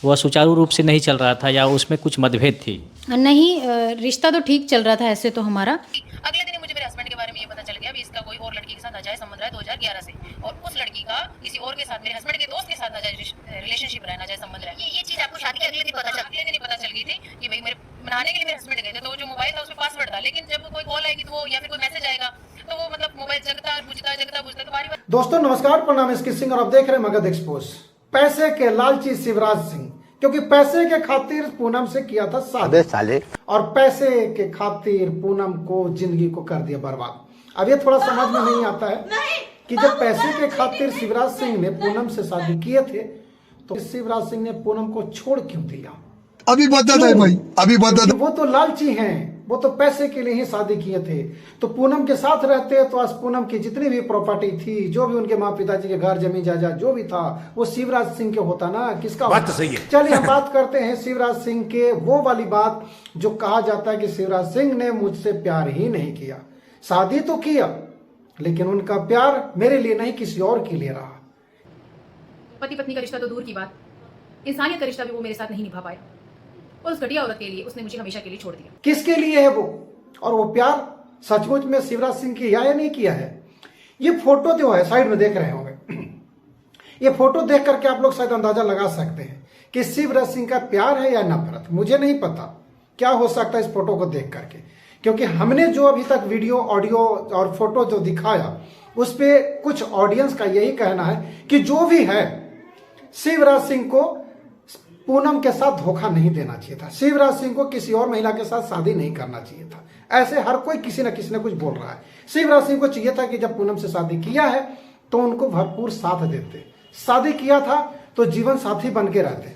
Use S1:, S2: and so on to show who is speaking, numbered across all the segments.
S1: वह सुचारू रूप से नहीं चल रहा था या उसमें कुछ मतभेद थी?
S2: नहीं, रिश्ता तो ठीक चल रहा था ऐसे तो हमारा।
S3: अगले दिन ही मुझे मेरे हस्बैंड के बारे में ये पता चल गया भी इसका कोई और लड़की के साथ नाजायज संबंध रहा है 2011 से, और उस लड़की का किसी और के साथ, मेरे हस्बैंड के दोस्त के साथ नाजायज रिलेशनशिप रहा है, नाजायज संबंध रहा है। ये चीज आपको शादी के अगले दिन पता चल गई थी कि भाई मेरे मनाने के लिए मेरे हस्बैंड गए थे, तो जो मोबाइल था उसमें पासवर्ड था, लेकिन जब कोई कॉल आएगी तो वो या फिर कोई मैसेज आएगा तो वो मतलब मोबाइल जगता बुझता तो बारी बारी।
S4: दोस्तों नमस्कार, प्रणाम, इसकी सिंह और आप देख रहे हैं मगध एक्सपोज। पैसे के लालची शिवराज सिंह, क्योंकि पैसे के खातिर पूनम से किया था शादी
S5: साले,
S4: और पैसे के खातिर पूनम को जिंदगी को कर दिया बर्बाद। अब ये थोड़ा समझ में नहीं आता है कि जब पैसे के खातिर शिवराज सिंह ने पूनम से शादी किए थे तो शिवराज सिंह ने पूनम को छोड़ क्यों दिया?
S5: अभी बता दे भाई, अभी बता दे।
S4: वो तो लालची हैं, वो तो पैसे के लिए ही शादी किए थे। तो पूनम के साथ रहते तो आज पूनम की जितनी भी प्रॉपर्टी थी, जो भी उनके माँ पिताजी के घर जमीन जायदाद जो भी था, वो शिवराज सिंह के होता ना, किसका बात सही है। चलिए हम बात करते हैं शिवराज सिंह के, वो वाली बात जो कहा जाता है कि शिवराज सिंह ने मुझसे प्यार ही नहीं किया। शादी तो किया लेकिन उनका प्यार मेरे लिए नहीं किसी और के लिए रहा।
S6: पति पत्नी का रिश्ता तो दूर की बात, इंसानियत का रिश्ता भी वो मेरे साथ नहीं निभा पाया, और उस घटिया औरत के लिए उसने मुझे हमेशा के लिए छोड़ दिया।
S4: किसके लिए है वो, और वो प्यार सचमुच में शिवराज सिंह किया या नहीं किया है? ये फोटो जो है साइड में देख रहे होंगे, ये फोटो देख करके आप लोग शायद अंदाजा लगा सकते हैं कि शिवराज सिंह का प्यार है या नफरत। मुझे नहीं पता क्या हो सकता है इस फोटो को देख करके, क्योंकि हमने जो अभी तक वीडियो, ऑडियो और फोटो जो दिखाया उस पे कुछ ऑडियंस का यही कहना है कि जो भी है शिवराज सिंह को पूनम के साथ धोखा नहीं देना चाहिए था, शिवराज सिंह को किसी और महिला के साथ शादी नहीं करना चाहिए था। ऐसे हर कोई किसी न किसी ने कुछ बोल रहा है। शिवराज सिंह को चाहिए था कि जब पूनम से शादी किया है तो उनको भरपूर साथ देते, शादी किया था तो जीवन साथी बन के रहते।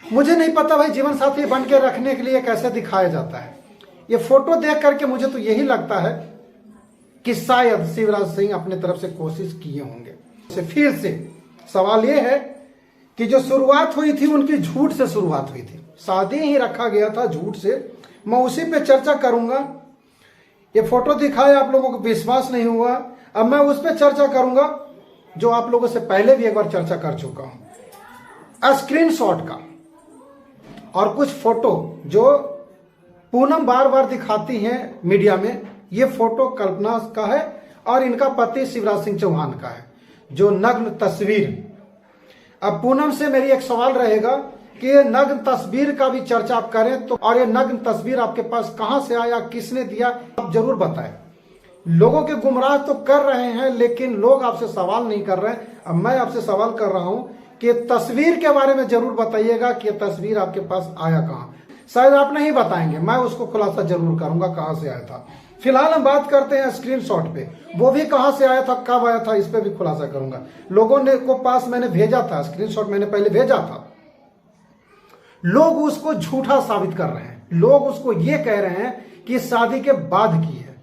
S4: मुझे नहीं पता भाई जीवन साथी बन के रखने के लिए कैसे दिखाया जाता है। ये फोटो देख करके मुझे तो यही लगता है कि शायद शिवराज सिंह अपने तरफ से कोशिश किए होंगे। फिर से सवाल ये है कि जो शुरुआत हुई थी उनकी झूठ से शुरुआत हुई थी, शादी ही रखा गया था झूठ से। मैं उसी पे चर्चा करूंगा। ये फोटो दिखाया, आप लोगों को विश्वास नहीं हुआ, अब मैं उस पे चर्चा करूंगा जो आप लोगों से पहले भी एक बार चर्चा कर चुका हूं, स्क्रीनशॉट का और कुछ फोटो जो पूनम बार बार दिखाती हैं मीडिया में। ये फोटो कल्पना का है और इनका पति शिवराज सिंह चौहान का है, जो नग्न तस्वीर। अब पूनम से मेरी एक सवाल रहेगा कि ये नग्न तस्वीर का भी चर्चा आप करें तो, और ये नग्न तस्वीर आपके पास कहां से आया, किसने दिया, आप जरूर बताएं। लोगों के गुमराह तो कर रहे हैं लेकिन लोग आपसे सवाल नहीं कर रहे हैं। अब मैं आपसे सवाल कर रहा हूं कि तस्वीर के बारे में जरूर बताइएगा कि ये तस्वीर आपके पास आया कहां। शायद आप नहीं बताएंगे, मैं उसको खुलासा जरूर करूंगा कहां से आया था। फिलहाल हम बात करते हैं स्क्रीनशॉट पे, वो भी कहां से आया था, कब आया था, इस पे भी खुलासा करूंगा। लोगों ने को पास मैंने भेजा था स्क्रीनशॉट, मैंने पहले भेजा था। लोग उसको झूठा साबित कर रहे हैं, लोग उसको ये कह रहे हैं कि शादी के बाद की है।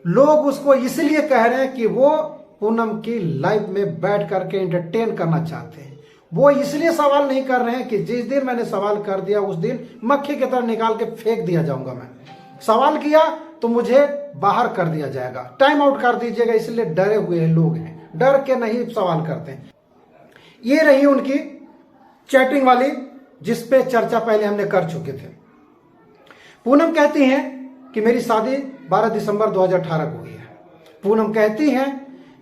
S4: लोग उसको इसलिए कह रहे हैं कि वो पूनम की लाइफ में बैठ करके एंटरटेन करना चाहते हैं। वो इसलिए सवाल नहीं कर रहे हैं कि जिस दिन मैंने सवाल कर दिया उस दिन मक्खी की तरह निकाल के फेंक दिया जाऊंगा। मैं सवाल किया तो मुझे बाहर कर दिया जाएगा, टाइम आउट कर दीजिएगा, इसलिए डरे हुए लोग हैं, डर के नहीं सवाल करते हैं। ये रही उनकी चैटिंग वाली जिसपे चर्चा पहले हमने कर चुके थे। पूनम कहती हैं कि मेरी शादी 12 दिसंबर 2018 को हुई है। पूनम कहती हैं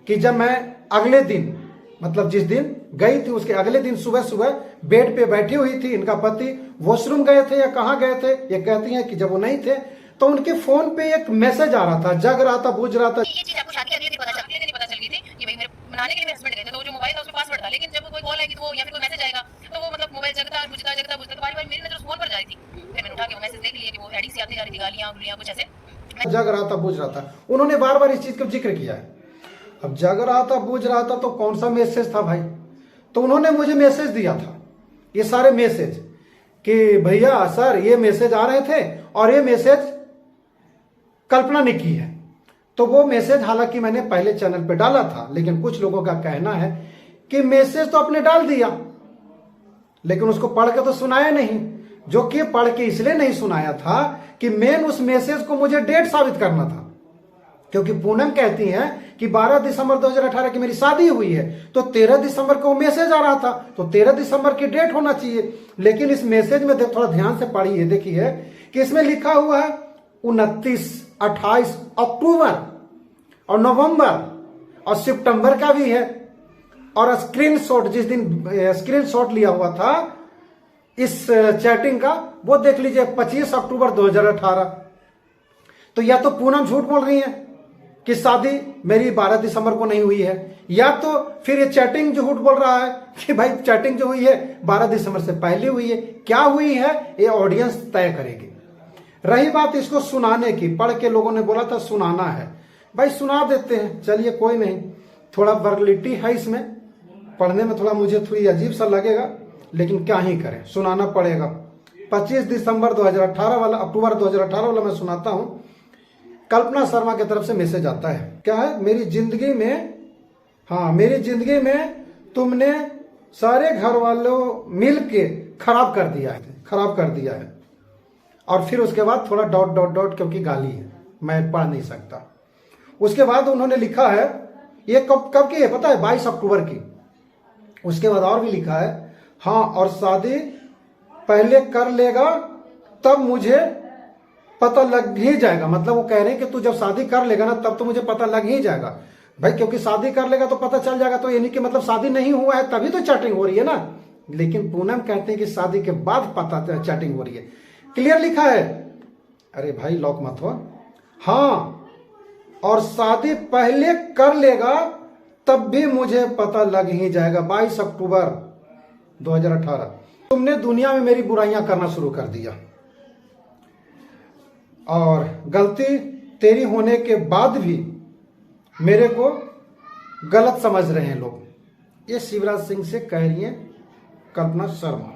S4: कि जब मैं अगले दिन, मतलब जिस दिन गई थी उसके अगले दिन सुबह सुबह बेड पे बैठी हुई थी, इनका पति वॉशरूम गए थे या कहां गए थे, ये कहती हैं कि जब वो नहीं थे तो उनके फोन पे एक मैसेज आ रहा था, जग रहा था, बुझ रहा था।
S3: ये चीज आपको शादी के अगले दिन पता चल गई थी कि भाई मेरे मनाने के लिए मेरे हस्बैंड गए थे, तो जो मोबाइल था उसमें पासवर्ड था, लेकिन जब कोई कॉल आएगी तो वो या फिर कोई मैसेज आएगा तो वो मतलब मोबाइल जगता बुझता तो बारी बारी मेरी नजर उस फोन पर जा रही थी। फिर मैंने उठा के वो मैसेज देख लिया कि वो एडिक्स आती जा रही थी, गालियां कुछ ऐसे।
S4: जग रहा था, बुझ रहा था, उन्होंने बार बार इस चीज का जिक्र किया है। अब जग रहा था, बुझ रहा था तो कौन सा मैसेज था भाई? तो उन्होंने मुझे मैसेज दिया था, ये सारे मैसेज, कि भैया सर ये मैसेज आ रहे थे और ये मैसेज कल्पना ने की है। तो वो मैसेज हालांकि मैंने पहले चैनल पे डाला था, लेकिन कुछ लोगों का कहना है कि मैसेज तो आपने डाल दिया लेकिन उसको पढ़ के तो सुनाया नहीं। जो कि पढ़ के इसलिए नहीं सुनाया था कि मेन उस मैसेज को मुझे डेट साबित करना था क्योंकि पूनम कहती हैं कि 12 दिसंबर 2018 की मेरी शादी हुई है, तो 13 दिसंबर को मैसेज आ रहा था, तो 13 दिसंबर की डेट होना चाहिए। लेकिन इस मैसेज में थोड़ा ध्यान से पढ़िए, देखिए कि इसमें लिखा हुआ है 29, 28 अक्टूबर और नवंबर और सितंबर का भी है। और स्क्रीनशॉट, जिस दिन स्क्रीनशॉट लिया हुआ था इस चैटिंग का, वो देख लीजिए 25 अक्टूबर 2018। तो या तो पूनम झूठ बोल रही है कि शादी मेरी 12 दिसंबर को नहीं हुई है, या तो फिर ये चैटिंग झूठ बोल रहा है कि भाई चैटिंग जो हुई है 12 दिसंबर से पहले हुई है। क्या हुई है ये ऑडियंस तय करेगी। रही बात इसको सुनाने की, पढ़ के लोगों ने बोला था सुनाना है, भाई सुना देते हैं, चलिए कोई नहीं। थोड़ा वर्लिटी है इसमें, पढ़ने में थोड़ा मुझे थोड़ी अजीब सा लगेगा, लेकिन क्या ही करें, सुनाना पड़ेगा। 25 दिसंबर 2018 वाला, अक्टूबर 2018 वाला मैं सुनाता हूं। कल्पना शर्मा की तरफ से मैसेज आता है, क्या है, मेरी जिंदगी में तुमने सारे घर वालों मिल के खराब कर दिया है। और फिर उसके बाद थोड़ा डॉट डॉट डॉट, क्योंकि गाली है मैं पढ़ नहीं सकता। उसके बाद उन्होंने लिखा है, ये कब की है पता है, 22 अक्टूबर की। उसके बाद और भी लिखा है, हाँ और शादी पहले कर लेगा तब मुझे पता लग ही जाएगा। मतलब वो कह रहे हैं कि तू जब शादी कर लेगा ना तब तो मुझे पता लग ही जाएगा। भाई क्योंकि शादी कर लेगा तो पता चल जाएगा, तो यानी कि मतलब शादी नहीं हुआ है तभी तो चैटिंग हो रही है ना। लेकिन पूनम कहते हैं कि शादी के बाद पता चैटिंग हो रही है। क्लियर लिखा है, अरे भाई लॉक मत हो, हाँ और शादी पहले कर लेगा तब भी मुझे पता लग ही जाएगा। 22 अक्टूबर 2018। तुमने दुनिया में मेरी बुराइयां करना शुरू कर दिया, और गलती तेरी होने के बाद भी मेरे को गलत समझ रहे हैं लोग। ये शिवराज सिंह से कह रही हैं कल्पना शर्मा।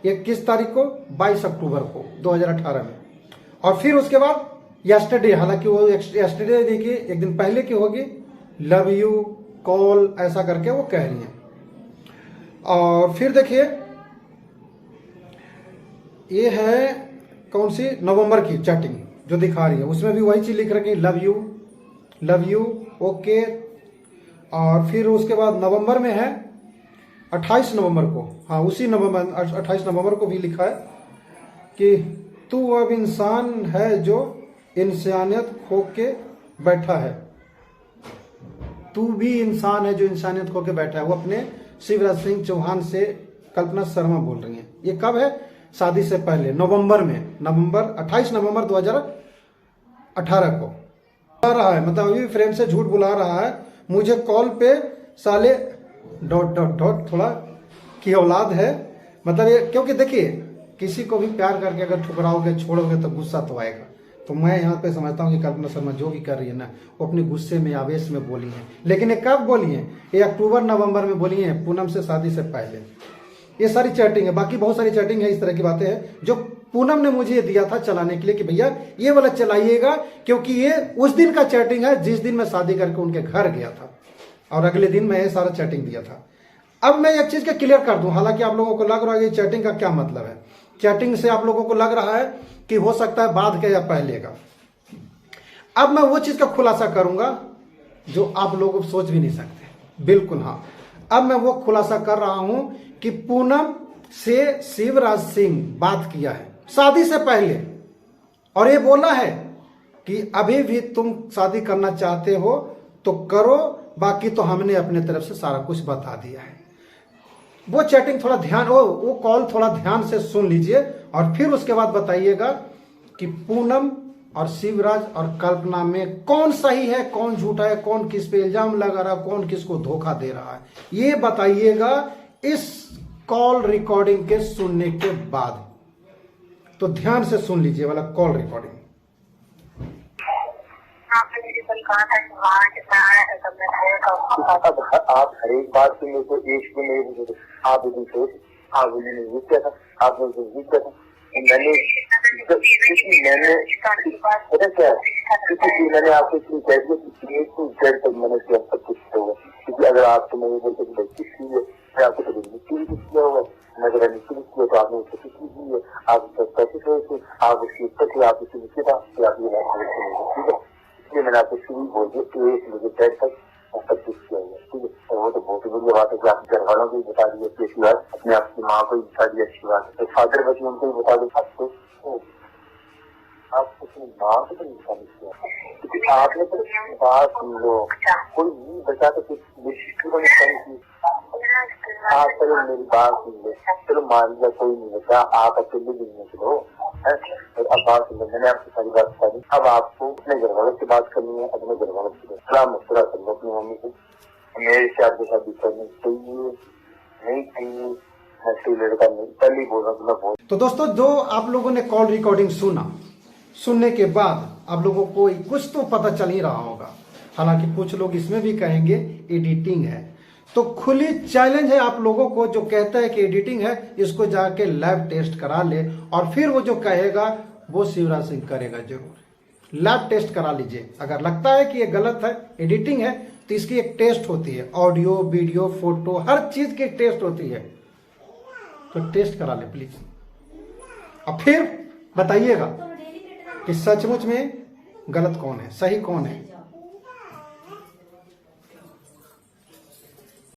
S4: ये किस तारीख को, 22 अक्टूबर को 2018 में। और फिर उसके बाद यस्टरडे, हालांकि वो यस्टरडे देखिए एक दिन पहले की होगी, लव यू कॉल ऐसा करके वो कह रही हैं। और फिर देखिए ये है कौन सी, नवंबर की चैटिंग जो दिखा रही है, उसमें भी वही चीज लिख रखी, लव यू ओके। और फिर उसके बाद नवंबर में है 28 नवंबर को, हाँ उसी नवंबर 28 नवंबर को भी लिखा है कि तू अब इंसान है जो इंसानियत खो के बैठा है। तू भी इंसान है जो इंसानियत खो के बैठा है। वो अपने शिवराज सिंह चौहान से कल्पना शर्मा बोल रही हैं। ये कब है, शादी से पहले नवंबर में, 28 नवंबर 2018 को बुला रहा है। मतलब अभी फ्रेंड से झूठ बुला रहा है, मुझे कॉल पे साले डॉट डॉट डॉट थोड़ा की औलाद है। मतलब ये, क्योंकि देखिए किसी को भी प्यार करके अगर ठुकराओगे छोड़ोगे तो गुस्सा तो आएगा। तो मैं यहाँ पे समझता हूँ कि कल्पना शर्मा जो भी कर रही है ना, वो अपने गुस्से में आवेश में बोली है। लेकिन ये कब बोली है, ये अक्टूबर नवंबर में बोली है, पूनम से शादी से पहले। ये सारी चैटिंग है, बाकी बहुत सारी चैटिंग है, इस तरह की बातें हैं जो पूनम ने मुझे दिया था चलाने के लिए कि भैया ये वाला चलाइएगा, क्योंकि ये उस दिन का चैटिंग है जिस दिन मैं शादी करके उनके घर गया था, और अगले दिन मैं ये सारा चैटिंग दिया था। अब मैं एक चीज का क्लियर कर दूं, हालांकि आप लोगों को लग रहा है कि चैटिंग का क्या मतलब है। चैटिंग से आप लोगों को लग रहा है कि हो सकता है बाद का या पहले का। अब मैं वो चीज का खुलासा करूंगा जो आप लोग सोच भी नहीं सकते। बिल्कुल हाँ, अब मैं वो खुलासा कर रहा हूं कि पूनम से शिवराज सिंह बात किया है शादी से पहले, और ये बोला है कि अभी भी तुम शादी करना चाहते हो तो करो, बाकी तो हमने अपने तरफ से सारा कुछ बता दिया है। वो चैटिंग थोड़ा ध्यान, वो कॉल थोड़ा ध्यान से सुन लीजिए, और फिर उसके बाद बताइएगा कि पूनम और शिवराज और कल्पना में कौन सही है कौन झूठा है, कौन किस पे इल्जाम लगा रहा है, कौन किसको धोखा दे रहा है, ये बताइएगा इस कॉल रिकॉर्डिंग के सुनने के बाद। तो ध्यान से सुन लीजिए वाला कॉल रिकॉर्डिंग।
S7: आप हर एक बात से मेरे को एक को नहीं पूछे, आप भी सोच, आप उन्होंने जीत किया था, आपने उसे जीत किया था। मैंने पता क्या है, क्योंकि मैंने आपको इसलिए कह दिया कि मैंने किया सब कुछ होगा, क्योंकि अगर आपको नहीं बोलते किस चीज है, फिर आपको कभी नीचे भी कुछ किया होगा, अगर नीचे भी किया तो आपने उसको किसी दी है, आप उसका कैसे सोचते, आप उसकी उत्तर थे, आप उसकी नीचे था, फिर आप ये बात ठीक है। इसलिए मैंने आपको शुरू ही बोल दिया 1 बजे तक 25 किया हुआ, ठीक है। तो वो तो बहुत ही बढ़िया बात है कि आपके घर वालों को भी बता दिया अच्छी बात, अपने आपकी माँ को भी बता दिया अच्छी बात, तो फादर बची उनको भी बता दो। आप अपनी माँ को तो नहीं बता दिया, क्योंकि आपने तो बात सुन लो, कोई नहीं बचा तो कुछ विशिष्ट को नहीं की। आप चलो मेरी बात सुन लो, चलो मान लिया कोई नहीं बचा, आप अकेले दिन में चलो, और अब बात सुन लो, मैंने आपको सारी बात बता दी। अब आपको अपने घर वालों से बात करनी है, अपने घर वालों से सलाह मशवरा कर लो अपनी मम्मी से, मेरे से आपके शादी करनी चाहिए नहीं चाहिए, मैं कोई लड़का नहीं, पहले ही बोल रहा हूँ मैं बहुत।
S4: तो दोस्तों, जो आप लोगों ने कॉल रिकॉर्डिंग सुनने के बाद आप लोगों को कुछ तो पता चल ही रहा होगा। हालांकि कुछ लोग इसमें भी कहेंगे एडिटिंग है, तो खुली चैलेंज है आप लोगों को, जो कहता है कि एडिटिंग है इसको जाके लैब टेस्ट करा ले, और फिर वो जो कहेगा वो शिवराज सिंह करेगा जरूर। लैब टेस्ट करा लीजिए, अगर लगता है कि ये गलत है, एडिटिंग है, तो इसकी एक टेस्ट होती है, ऑडियो वीडियो फोटो हर चीज की एक टेस्ट होती है, तो टेस्ट करा ले प्लीज, और फिर बताइएगा कि सचमुच में गलत कौन है, सही कौन है।